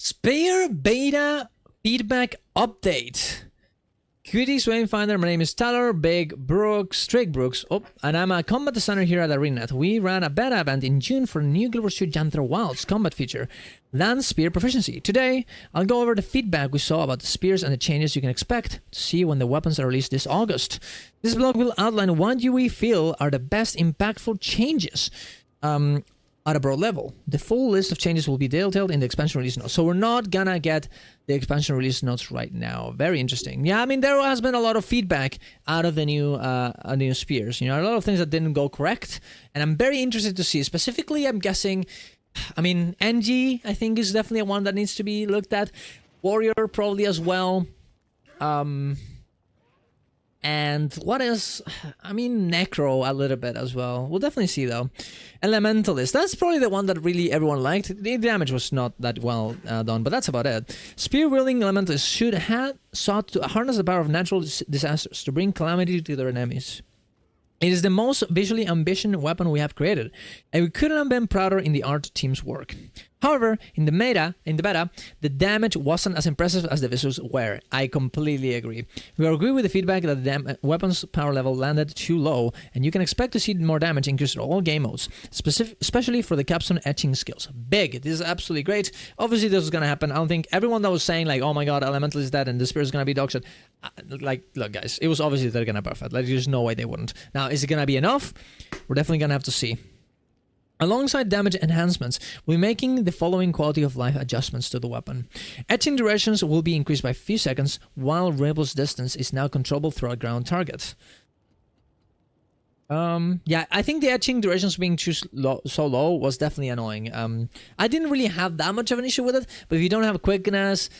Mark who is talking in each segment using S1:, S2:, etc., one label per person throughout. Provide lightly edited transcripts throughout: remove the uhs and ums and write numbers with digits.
S1: Spear beta feedback update. Greetings, Wayfinder. My name is Tyler Drake Brooks. Oh, and I'm a combat designer here at Arenanet. We ran a beta event in June for new Global Shoot Janther Wilds combat feature, Land Spear Proficiency. Today, I'll go over the feedback we saw about the spears and the changes you can expect to see when the weapons are released this August. This blog will outline what we feel are the best impactful changes at a broad level. The full list of changes will be detailed in the expansion release notes. So we're not gonna get the expansion release notes right now. Very interesting. Yeah, I mean, there has been a lot of feedback out of the new spears. You know, a lot of things that didn't go correct, and I'm very interested to see. Specifically, I'm guessing, I mean, NG, I think, is definitely one that needs to be looked at. Warrior probably as well. And what is, I mean, Necro a little bit as well. We'll definitely see though. Elementalist, that's probably the one that really everyone liked. The damage was not that well done, but that's about it. Spear-wielding Elementalist should have sought to harness the power of natural disasters to bring calamity to their enemies. It is the most visually ambitious weapon we have created, and we couldn't have been prouder in the art team's work. However, in the beta, the damage wasn't as impressive as the visuals were. I completely agree. We agree with the feedback that the weapon's power level landed too low, and you can expect to see more damage increase in all game modes, especially for the capstone etching skills. Big. This is absolutely great. Obviously, this is going to happen. I don't think everyone that was saying, like, oh my god, Elemental is dead and the Spear is going to be dog shit. Like, look, guys, it was obviously they're going to buff it. Like, there's no way they wouldn't. Now, is it going to be enough? We're definitely going to have to see. Alongside damage enhancements, we're making the following quality of life adjustments to the weapon. Etching durations will be increased by a few seconds, while Rebel's distance is now controllable through a ground target. Yeah, I think the etching durations being so low was definitely annoying. I didn't really have that much of an issue with it, but if you don't have quickness,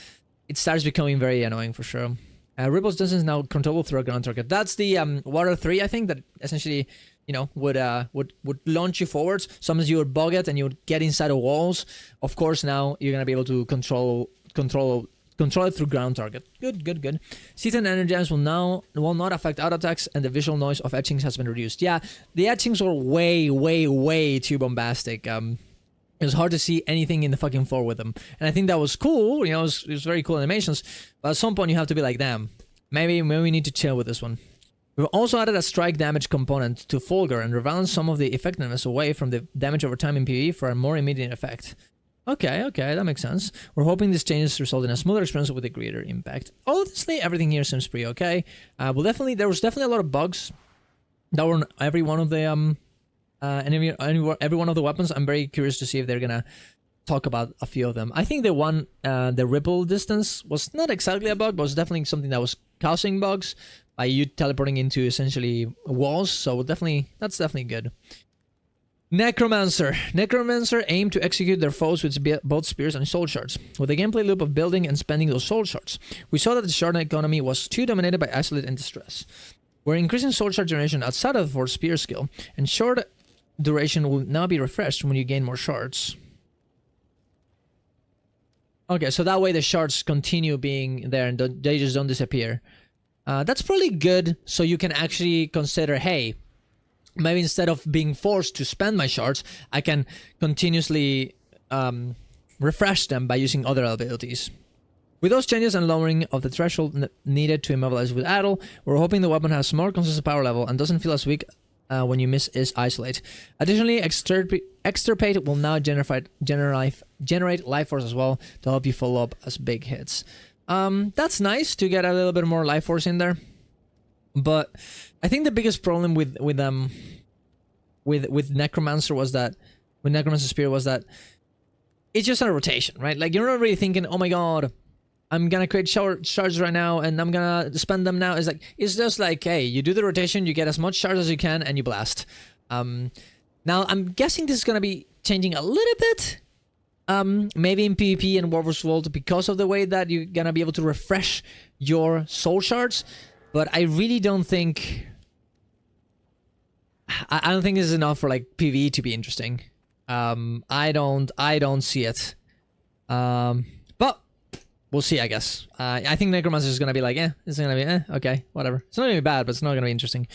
S1: it starts becoming very annoying for sure. Rebel's distance is now controllable through a ground target. That's the Water 3, I think, that essentially, you know, would launch you forwards. Sometimes you would bug it and you would get inside of walls. Of course, now you're gonna be able to control it through ground target. Good. Seated energize will not affect auto attacks, and the visual noise of etchings has been reduced. Yeah, the etchings were way too bombastic. It was hard to see anything in the fucking floor with them, and I think that was cool. You know, it was very cool animations. But at some point, you have to be like, damn, maybe we need to chill with this one. We've also added a strike damage component to Fulgur and rebalanced some of the effectiveness away from the damage over time in PvE for a more immediate effect. Okay, that makes sense. We're hoping these changes result in a smoother experience with a greater impact. Honestly, everything here seems pretty okay. There was definitely a lot of bugs that were on every one of the every one of the weapons. I'm very curious to see if they're gonna talk about a few of them. I think the one, the ripple distance was not exactly a bug, but was definitely something that was causing bugs by you teleporting into essentially walls. So that's definitely good. Necromancer aim to execute their foes with both spears and soul shards, with a gameplay loop of building and spending those soul shards. We saw that the shard economy was too dominated by isolate and distress. We're increasing soul shard generation outside of the spear skill, and shard duration will now be refreshed when you gain more shards. Okay, so that way the shards continue being there and they just don't disappear. That's probably good, so you can actually consider, hey, maybe instead of being forced to spend my shards, I can continuously refresh them by using other abilities. With those changes and lowering of the threshold needed to immobilize with Idle, we're hoping the weapon has more consistent power level and doesn't feel as weak when you miss is Isolate. Additionally, Extirpate will now generate life force as well to help you follow up as big hits. That's nice to get a little bit more life force in there, but I think the biggest problem with Necromancer was that, with Necromancer Spear, was that it's just a rotation, right? Like, you're not really thinking, oh my god, I'm gonna create shards right now and I'm gonna spend them now. It's just like, hey, you do the rotation, you get as much shards as you can, and you blast. Now I'm guessing this is gonna be changing a little bit. Maybe in PvP and War vs. World, because of the way that you're gonna be able to refresh your soul shards. But I really don't think... I don't think this is enough for, like, PvE to be interesting. I don't see it. But we'll see, I guess. I think Necromancer is gonna be like, it's gonna be, okay, whatever. It's not gonna be bad, but it's not gonna be interesting.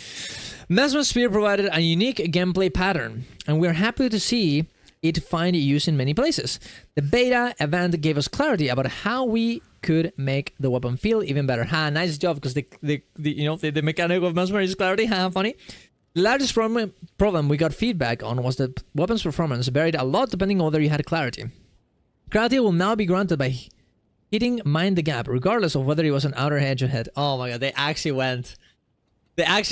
S1: Mesmer Spear provided a unique gameplay pattern, and we're happy to see it find use in many places. The beta event gave us clarity about how we could make the weapon feel even better. Ha, nice job, because the mechanic of Mesmer is clarity. Ha, funny. The largest problem we got feedback on was that weapon's performance varied a lot depending on whether you had clarity. Clarity will now be granted by hitting Mind the Gap, regardless of whether it was an outer edge or head. Oh my god, they actually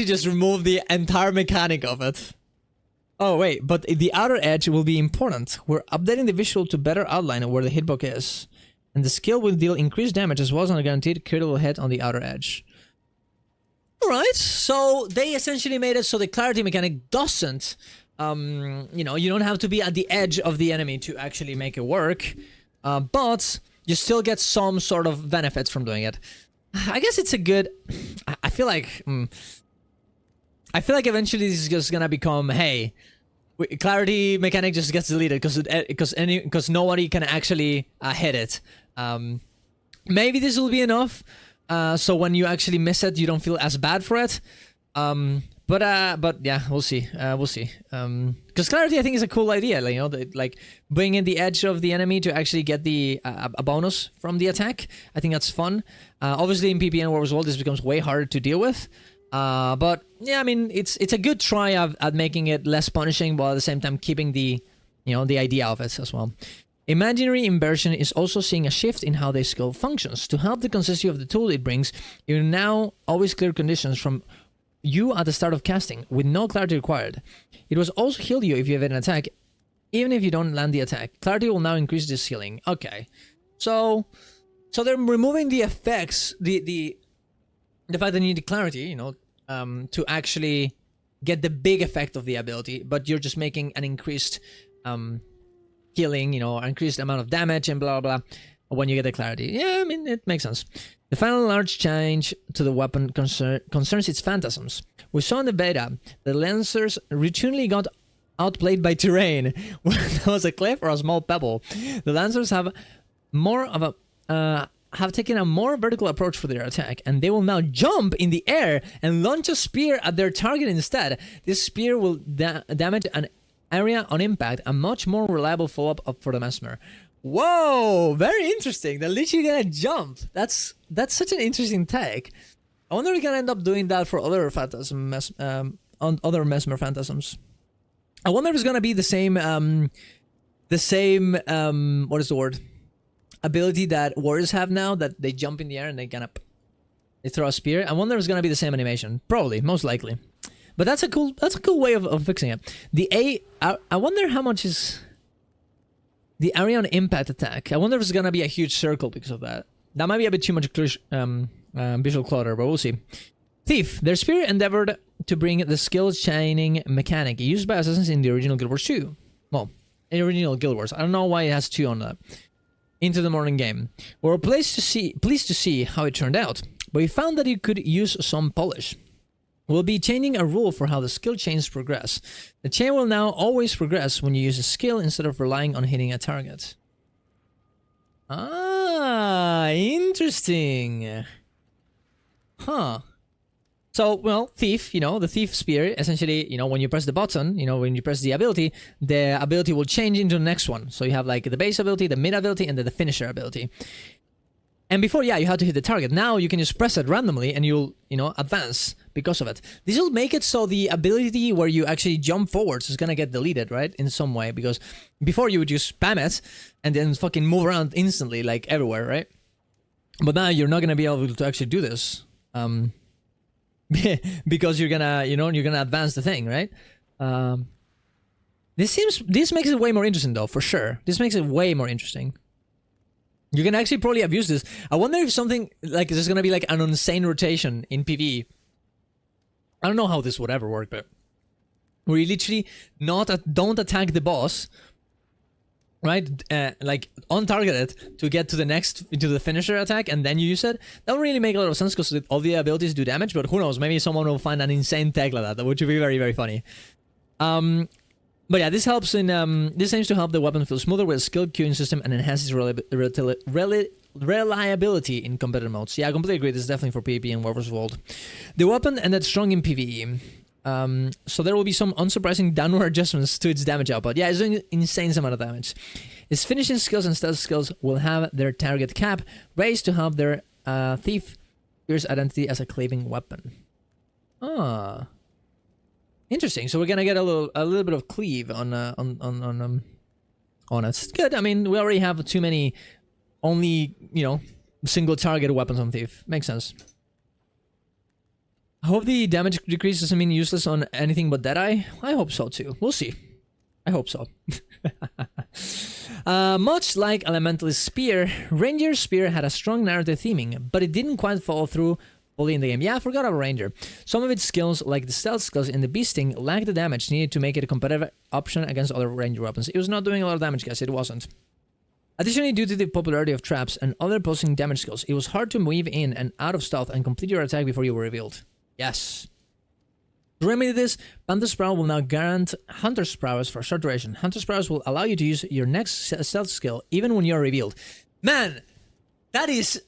S1: just removed the entire mechanic of it. Oh wait, but the outer edge will be important. We're updating the visual to better outline where the hitbox is. And the skill will deal increased damage as well as on a guaranteed critical hit on the outer edge. Alright, so they essentially made it so the clarity mechanic doesn't, you know, you don't have to be at the edge of the enemy to actually make it work. But you still get some sort of benefits from doing it. I guess it's a good... I feel like eventually this is just gonna become, hey, clarity mechanic just gets deleted because nobody can actually hit it. Maybe this will be enough, so when you actually miss it, you don't feel as bad for it. But yeah, we'll see. Because clarity, I think, is a cool idea. Like, you know, like bringing the edge of the enemy to actually get the a bonus from the attack. I think that's fun. Obviously, in PvP and War World, this becomes way harder to deal with. But yeah, I mean, it's a good try at making it less punishing, while at the same time keeping the, you know, the idea of it as well. Imaginary Inversion is also seeing a shift in how the skill functions. To help the consistency of the tool it brings, you now always clear conditions from you at the start of casting, with no clarity required. It will also heal you if you have an attack, even if you don't land the attack. Clarity will now increase this healing. Okay, so they're removing the effects, the fact that you need clarity, you know, to actually get the big effect of the ability, but you're just making an increased healing, you know, increased amount of damage and blah blah blah when you get the clarity. Yeah, I mean, it makes sense. The final large change to the weapon concerns its phantasms. We saw in the beta that Lancers routinely got outplayed by terrain, whether that was a cliff or a small pebble. The Lancers have taken a more vertical approach for their attack, and they will now jump in the air and launch a spear at their target instead. This spear will damage an area on impact, a much more reliable follow-up for the Mesmer. Whoa, very interesting. They're literally gonna jump. That's such an interesting take. I wonder if we can end up doing that for other phantasms, on other Mesmer phantasms. I wonder if it's gonna be the same what is the word? Ability that warriors have now, that they jump in the air and they throw a spear. I wonder if it's gonna be the same animation. Probably, most likely. But that's a cool way of fixing it. I wonder how much is the area on impact attack. I wonder if it's gonna be a huge circle because of that. That might be a bit too much visual clutter, but we'll see. Thief. Their spear endeavored to bring the skill chaining mechanic used by assassins in the original Guild Wars 2. Well, in the original Guild Wars. I don't know why it has 2 on that. Into the modern game. We were pleased to see how it turned out, but we found that it could use some polish. We'll be changing a rule for how the skill chains progress. The chain will now always progress when you use a skill instead of relying on hitting a target. Ah, interesting. Huh. So, well, Thief, you know, the Thief Spear, essentially, you know, when you press the button, you know, when you press the ability will change into the next one. So you have like the base ability, the mid ability, and then the finisher ability. And before, yeah, you had to hit the target. Now you can just press it randomly and you'll, you know, advance because of it. This will make it so the ability where you actually jump forwards is gonna get deleted, right? In some way, because before you would just spam it and then fucking move around instantly, like everywhere, right? But now you're not gonna be able to actually do this. Because you're gonna, you know, you're gonna advance the thing, right? This makes it way more interesting though, for sure. This makes it way more interesting. You can actually probably abuse this. I wonder if something like there's gonna be like an insane rotation in PvE. I don't know how this would ever work, but where you literally don't attack the boss, right? Like untarget it to get to the finisher attack, and then you use it. That would really make a lot of sense because all the abilities do damage. But who knows? Maybe someone will find an insane tech like that, which would be very, very funny. But yeah, this helps in this aims to help the weapon feel smoother with a skilled queuing system and enhances reliability in competitive modes. Yeah, I completely agree. This is definitely for PvP and War vs. World. The weapon ended strong in PvE. So there will be some unsurprising downward adjustments to its damage output. Yeah, it's doing an insane amount of damage. Its finishing skills and stealth skills will have their target cap raised to help their thief pierce identity as a cleaving weapon. Ah, interesting. So we're gonna get a little bit of cleave on it. Good. I mean, we already have too many only, you know, single target weapons on thief. Makes sense. I hope the damage decrease doesn't mean useless on anything but Deadeye. I hope so too. We'll see. I hope so. Much like Elementalist Spear, Ranger's Spear had a strong narrative theming, but it didn't quite follow through fully in the game. Yeah, I forgot about Ranger. Some of its skills, like the stealth skills in the Beast Sting, lacked the damage needed to make it a competitive option against other Ranger weapons. It was not doing a lot of damage, guys. It wasn't. Additionally, due to the popularity of traps and other posing damage skills, it was hard to weave in and out of stealth and complete your attack before you were revealed. Yes. To remedy this, Panther's Prowl will now grant Hunter's Prowess for a short duration. Hunter's Prowess will allow you to use your next stealth skill even when you're revealed. Man, that is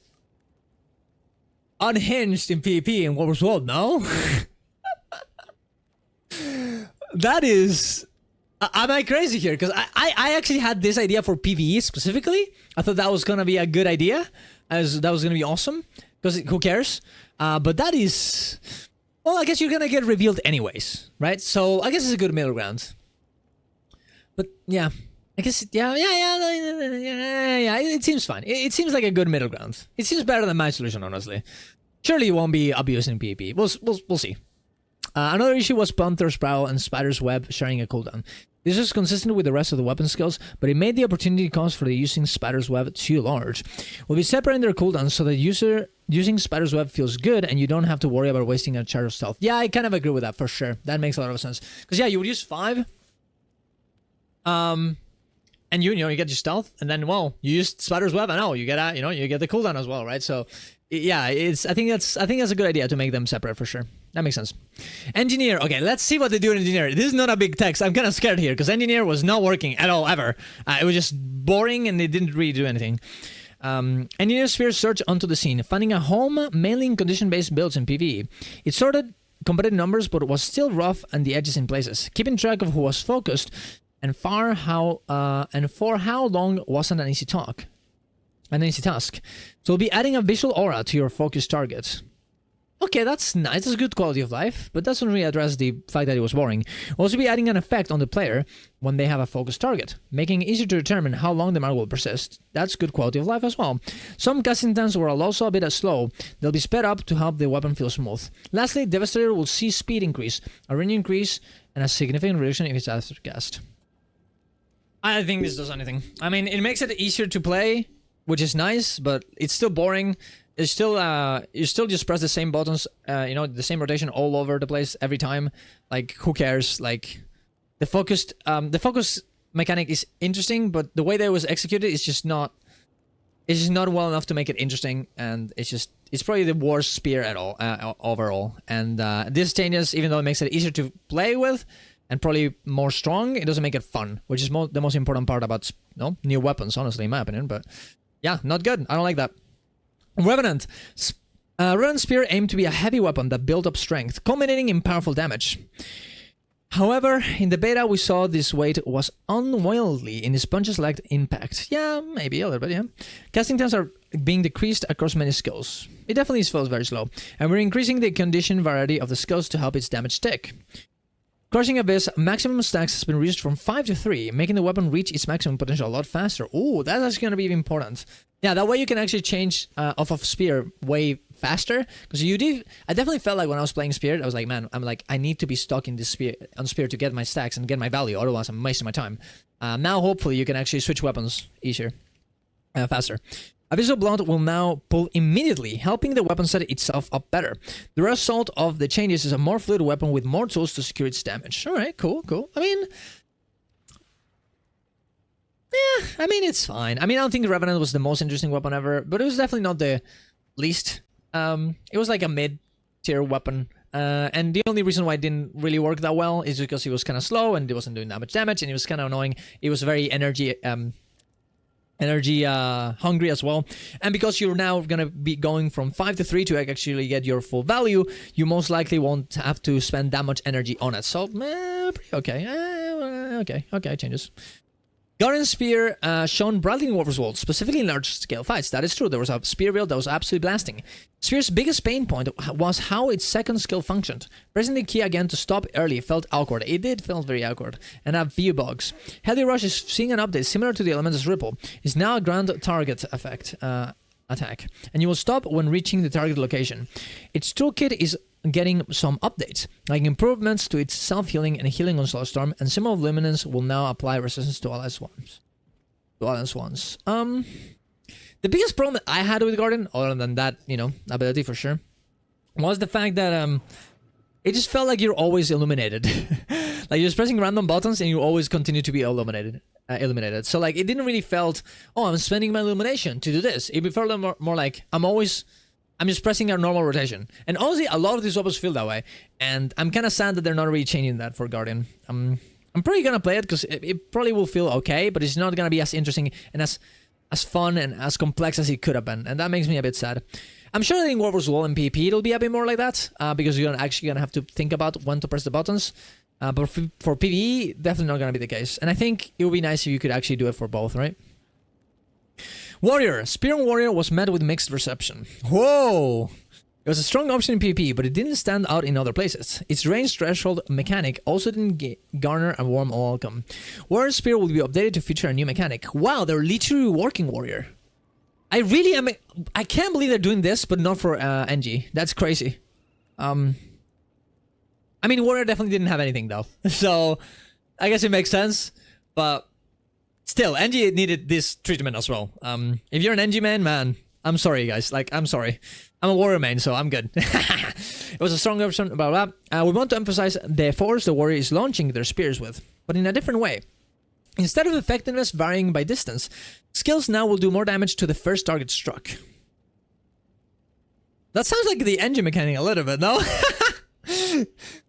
S1: unhinged in PvP in War's World, no? That is... Am I crazy here? Because I actually had this idea for PvE specifically. I thought that was going to be a good idea. As that was going to be awesome. Because who cares? But that is... Well, I guess you're going to get revealed anyways, right? So I guess it's a good middle ground. But yeah, I guess... Yeah, it seems fine. It seems like a good middle ground. It seems better than my solution, honestly. Surely it won't be abused in PvP. We'll see. Another issue was Panther's Prowl and Spider's Web sharing a cooldown. This was consistent with the rest of the weapon skills, but it made the opportunity cost for the using Spider's Web too large. We'll be separating their cooldowns so that using Spider's Web feels good and you don't have to worry about wasting a charge of stealth. Yeah, I kind of agree with that for sure. That makes a lot of sense. Because yeah, you would use 5. And you get your stealth, and then well, you used Spider's Web, and oh, you get you get the cooldown as well, right? So yeah, I think that's a good idea to make them separate for sure. That makes sense. Engineer. Okay, let's see what they do in Engineer. This is not a big text. I'm kind of scared here because Engineer was not working at all ever. It was just boring and they didn't really do anything. Engineer Sphere surged onto the scene, finding a home mainly in condition-based builds in PvE. It sorted competitive numbers, but was still rough and the edges in places. Keeping track of who was focused and for how long wasn't an easy task. So we'll be adding a visual aura to your focus targets. Okay, that's nice. That's a good quality of life, but that doesn't really address the fact that it was boring. We'll also be adding an effect on the player when they have a focused target, making it easier to determine how long the mark will persist. That's good quality of life as well. Some casting times were also a bit slow. They'll be sped up to help the weapon feel smooth. Lastly, Devastator will see speed increase, a range increase, and a significant reduction if it's after cast. I think this does anything. I mean, it makes it easier to play, which is nice, but it's still boring. It's still you still just press the same buttons, the same rotation all over the place every time. Like, who cares? Like, the focus mechanic is interesting, but the way that it was executed is just not. It's just not well enough to make it interesting, and it's probably the worst spear at all overall. And this changes, even though it makes it easier to play with and probably more strong, it doesn't make it fun, which is the most important part about new weapons, honestly, in my opinion. But yeah, not good. I don't like that. Revenant. Revenant Spear aimed to be a heavy weapon that built up strength, culminating in powerful damage. However, in the beta we saw this weight was unwieldy and its punches lacked impact. Yeah, maybe a little bit, yeah. Casting times are being decreased across many skills. It definitely feels very slow, and we're increasing the condition variety of the skills to help its damage stick. Crushing Abyss, maximum stacks has been reduced from 5 to 3, making the weapon reach its maximum potential a lot faster. Ooh, that's actually going to be important. Yeah, that way you can actually change off of Spear way faster. Because I definitely felt like when I was playing Spear, I was like, man, I need to be stuck in this Spear to get my stacks and get my value. Otherwise, I'm wasting my time. Now, hopefully, you can actually switch weapons easier, faster. Abyssal Blunt will now pull immediately, helping the weapon set itself up better. The result of the changes is a more fluid weapon with more tools to secure its damage. Alright, cool. I mean, it's fine. I don't think Revenant was the most interesting weapon ever, but it was definitely not the least. It was like a mid-tier weapon. And the only reason why it didn't really work that well is because it was kind of slow and it wasn't doing that much damage and it was kind of annoying. It was very energy energy hungry as well, and because you're now gonna be going from 5 to 3 to actually get your full value, you most likely won't have to spend that much energy on it. So okay, okay, changes. Guardian Spear shown brightly in Warf's World, specifically in large-scale fights. That is true. There was a spear build that was absolutely blasting. Spear's biggest pain point was how its second skill functioned. Pressing the key again to stop early felt awkward. It did feel very awkward. And have few bugs. Heavy Rush is seeing an update similar to the Elementalist Ripple. It's now a ground target effect attack, and you will stop when reaching the target location. Its toolkit is getting some updates, like improvements to its self-healing and healing on Solar Storm, and Symbol of Luminance will now apply resistance to allied swarms. The biggest problem that I had with Guardian, other than that, you know, ability for sure, was the fact that it just felt like you're always illuminated. Like you're just pressing random buttons and you always continue to be illuminated. So like it didn't really felt, oh, I'm spending my illumination to do this. It felt more like I'm just pressing a normal rotation. And honestly, a lot of these weapons feel that way. And I'm kind of sad that they're not really changing that for Guardian. I'm probably gonna play it because it probably will feel okay, but it's not gonna be as interesting and as fun and as complex as it could have been. And that makes me a bit sad. I'm sure that in Warf's Wall and PvP it'll be a bit more like that, because you're actually gonna have to think about when to press the buttons. But for PvE, definitely not gonna be the case. And I think it would be nice if you could actually do it for both, right? Warrior. Spear and Warrior was met with mixed reception. Whoa! It was a strong option in PvP, but it didn't stand out in other places. Its range threshold mechanic also didn't garner a warm welcome. Warrior Spear will be updated to feature a new mechanic. Wow, they're literally working Warrior. I can't believe they're doing this, but not for NG. That's crazy. I mean, Warrior definitely didn't have anything though, so I guess it makes sense. But still, NG needed this treatment as well. If you're an NG man, I'm sorry, guys. Like, I'm sorry. I'm a Warrior main, so I'm good. It was a strong option. Blah blah. We want to emphasize the force the Warrior is launching their spears with, but in a different way. Instead of effectiveness varying by distance, skills now will do more damage to the first target struck. That sounds like the engine mechanic a little bit, no?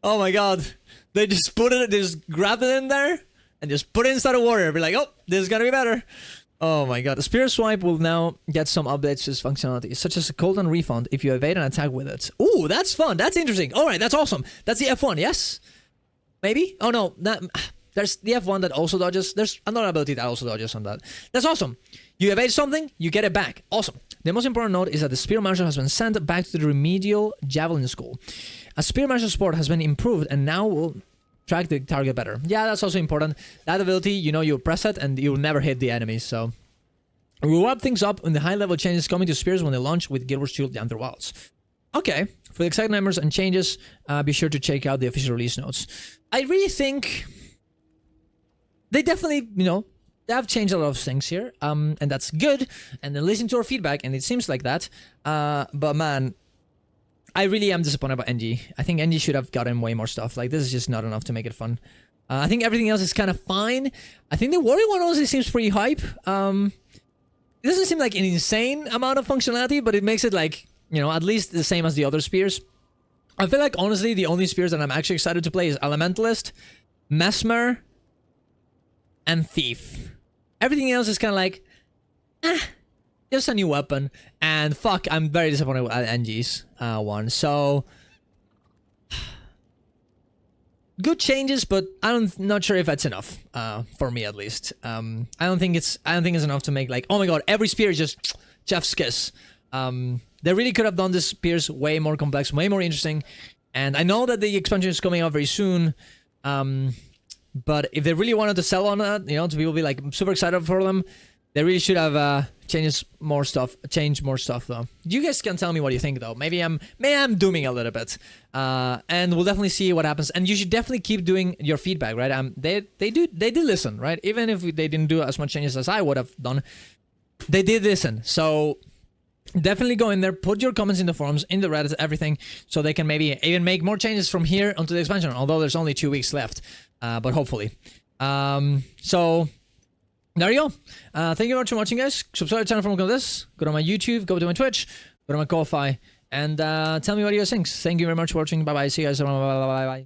S1: Oh my god. They just grabbed it in there and just put it inside a Warrior. Be like, oh, this is gonna be better. Oh my god. The Spear Swipe will now get some updates to its functionality, such as a cooldown refund if you evade an attack with it. Ooh, that's fun. That's interesting. Alright, that's awesome. That's the F1, yes? Maybe? Oh no, there's the F1 that also dodges. There's another ability that also dodges on that. That's awesome. You evade something, you get it back. Awesome. The most important note is that the Spear Marshal has been sent back to the remedial Javelin School. A Spear Marshal support has been improved and now will track the target better. Yeah, that's also important. That ability, you know, you press it and you'll never hit the enemies, so... We'll wrap things up in the high-level changes coming to Spears when they launch with Guild Wars 2 The Outer Wilds. Okay, for the exciting numbers and changes, be sure to check out the official release notes. I really think... They definitely, you know, they have changed a lot of things here, and that's good, and then listen to our feedback, and it seems like that, but man, I really am disappointed about NG. I think NG should have gotten way more stuff. Like, this is just not enough to make it fun. I think everything else is kind of fine. I think the Warrior one honestly seems pretty hype. It doesn't seem like an insane amount of functionality, but it makes it like, you know, at least the same as the other spears. I feel like, honestly, the only spears that I'm actually excited to play is Elementalist, Mesmer, and Thief. Everything else is kind of like, just a new weapon. And fuck, I'm very disappointed with NG's one. So, good changes, but I'm not sure if that's enough for me at least. I don't think it's enough to make like, oh my god, every spear is just chef's kiss. They really could have done this spears way more complex, way more interesting. And I know that the expansion is coming out very soon. But if they really wanted to sell on that, you know, to people be like super excited for them, they really should have changed more stuff though. You guys can tell me what you think though. Maybe I'm dooming a little bit. And we'll definitely see what happens. And you should definitely keep doing your feedback, right? They did listen, right? Even if they didn't do as much changes as I would have done, they did listen. So definitely go in there, put your comments in the forums, in the Reddit, everything, so they can maybe even make more changes from here onto the expansion, although there's only 2 weeks left. But hopefully. So there you go. Thank you very much for watching, guys. Subscribe to the channel for more of this. Go to my YouTube, go to my Twitch, go to my Ko-Fi, and tell me what you guys think. Thank you very much for watching. Bye bye. See you guys. Bye bye.